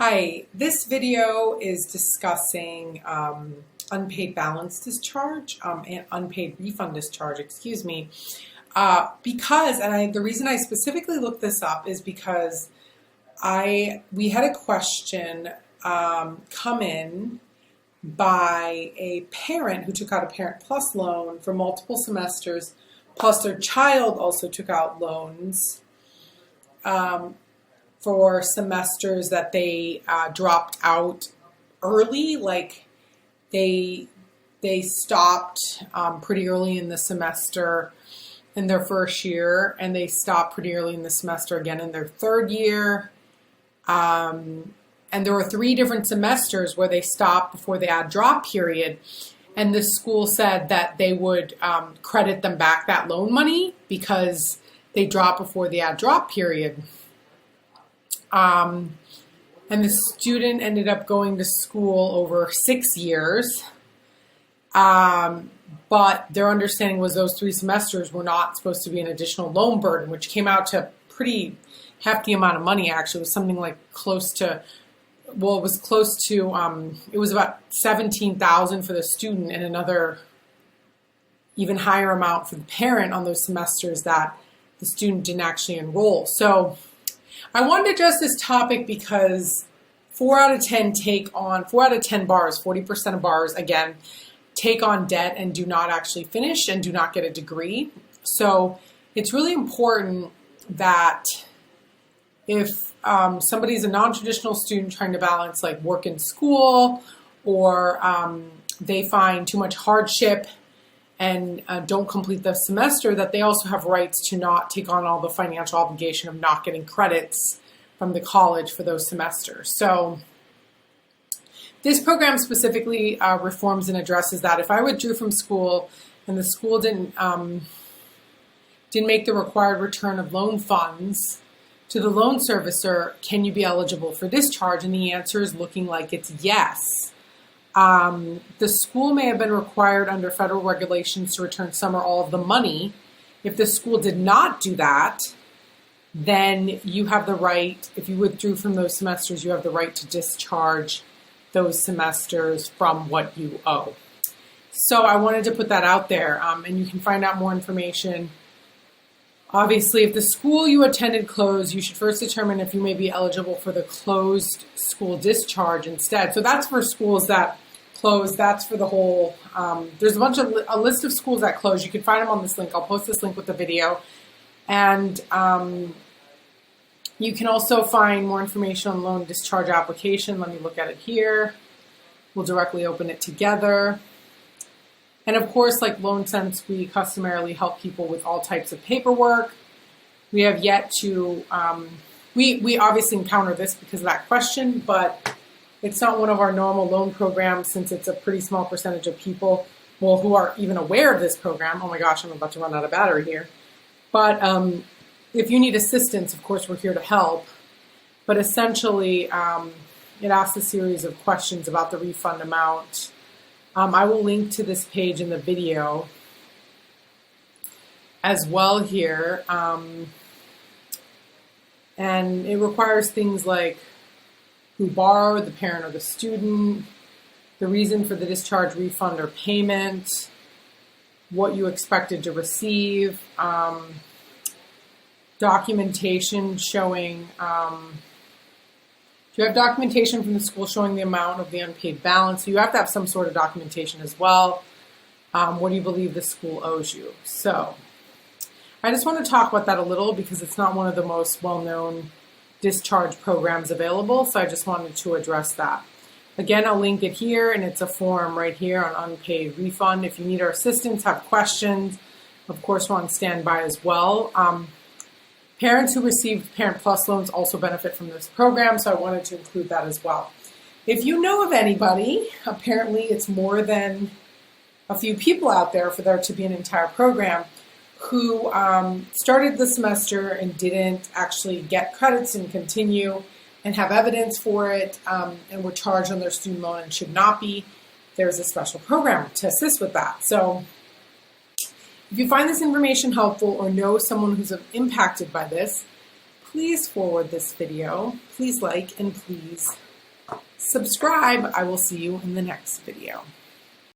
Hi, this video is discussing unpaid balance discharge and unpaid refund discharge, excuse me, the reason I specifically looked this up is because we had a question come in by a parent who took out a Parent Plus loan for multiple semesters, plus their child also took out loans for semesters that they dropped out early, like they stopped pretty early in the semester in their first year, and they stopped pretty early in the semester again in their third year. And there were 3 different semesters where they stopped before the add drop period, and the school said that they would credit them back that loan money because they dropped before the add drop period. And the student ended up going to school over 6 years, but their understanding was those 3 semesters were not supposed to be an additional loan burden, which came out to a pretty hefty amount of money. Actually, it was something like it was about $17,000 for the student and another even higher amount for the parent on those semesters that the student didn't actually enroll. So I wanted to address this topic because 4 out of 10 bars, 40% of bars, again, take on debt and do not actually finish and do not get a degree. So it's really important that if somebody's a non-traditional student trying to balance like work and school, or they find too much hardship and don't complete the semester, that they also have rights to not take on all the financial obligation of not getting credits from the college for those semesters. So this program specifically reforms and addresses that. If I withdrew from school and the school didn't make the required return of loan funds to the loan servicer, can you be eligible for discharge? And the answer is looking like it's yes. The school may have been required under federal regulations to return some or all of the money. If the school did not do that, then you have the right, if you withdrew from those semesters, you have the right to discharge those semesters from what you owe. So I wanted to put that out there, and you can find out more information. Obviously, if the school you attended closed, you should first determine if you may be eligible for the closed school discharge instead. So that's for schools that close. That's for the whole, there's a list of schools that close. You can find them on this link. I'll post this link with the video. And you can also find more information on loan discharge application. Let me look at it here. We'll directly open it together. And of course, like LoanSense, we customarily help people with all types of paperwork. We have yet to, we obviously encounter this because of that question, but it's not one of our normal loan programs since it's a pretty small percentage of people, who are even aware of this program. Oh my gosh, I'm about to run out of battery here. But if you need assistance, of course, we're here to help. But essentially, it asks a series of questions about the refund amount. I will link to this page in the video as well here. And it requires things like who borrowed, the parent or the student, the reason for the discharge, refund, or payment, what you expected to receive, documentation showing, you have documentation from the school showing the amount of the unpaid balance. So you have to have some sort of documentation as well. What do you believe the school owes you? So I just want to talk about that a little because it's not one of the most well-known discharge programs available. So I just wanted to address that. Again, I'll link it here, and it's a form right here on unpaid refund. If you need our assistance, have questions, of course, we're on standby as well. Parents who receive Parent Plus loans also benefit from this program, so I wanted to include that as well. If you know of anybody, apparently it's more than a few people out there for there to be an entire program, who started the semester and didn't actually get credits and continue and have evidence for it, and were charged on their student loan and should not be, there's a special program to assist with that. So if you find this information helpful or know someone who's impacted by this, please forward this video, please like, and please subscribe. I will see you in the next video.